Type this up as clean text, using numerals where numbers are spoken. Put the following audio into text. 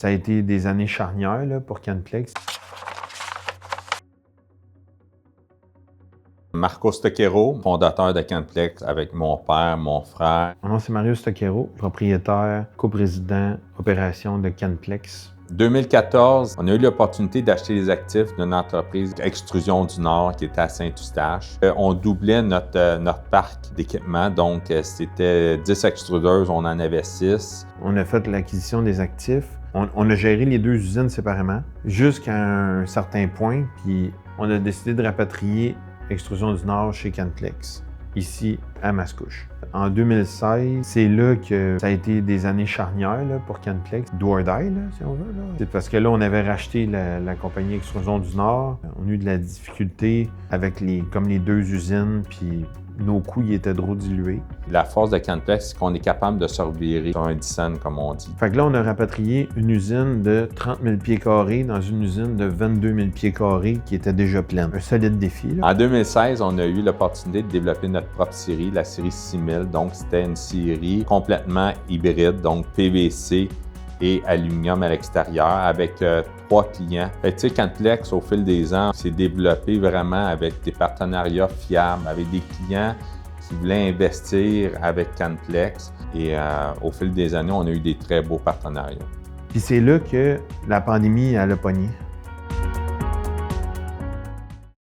Ça a été des années charnières là, pour Canplex. Marco Stocchero, fondateur de Canplex avec mon père, mon frère. Mon nom, c'est Mario Stocchero, propriétaire, coprésident, opération de Canplex. En 2014, on a eu l'opportunité d'acheter les actifs d'une entreprise Extrusion du Nord qui était à Saint-Eustache. On doublait notre parc d'équipement, donc c'était 10 extrudeuses, on en avait 6. On a fait l'acquisition des actifs. On a géré les deux usines séparément jusqu'à un certain point, puis on a décidé de rapatrier Extrusion du Nord chez Canplex, ici à Mascouche. En 2016, c'est là que ça a été des années charnières là, pour Canplex. Do or die, là, si on veut. Là. C'est parce que là, on avait racheté la compagnie Extrusion du Nord. On a eu de la difficulté avec les deux usines, puis nos coûts ils étaient trop dilués. La force de Canplex, c'est qu'on est capable de se revirer sur un 10 cents, comme on dit. Fait que là, on a rapatrié une usine de 30 000 pieds carrés dans une usine de 22 000 pieds carrés qui était déjà pleine. Un solide défi. Là. En 2016, on a eu l'opportunité de développer notre propre série, la série 6000. Donc, c'était une série complètement hybride, donc PVC et aluminium à l'extérieur avec 3 clients. Fait que, tu sais, Canplex, au fil des ans, s'est développé vraiment avec des partenariats fiables, avec des clients qui voulaient investir avec Canplex. Et au fil des années, on a eu des très beaux partenariats. Puis c'est là que la pandémie, elle a pogné.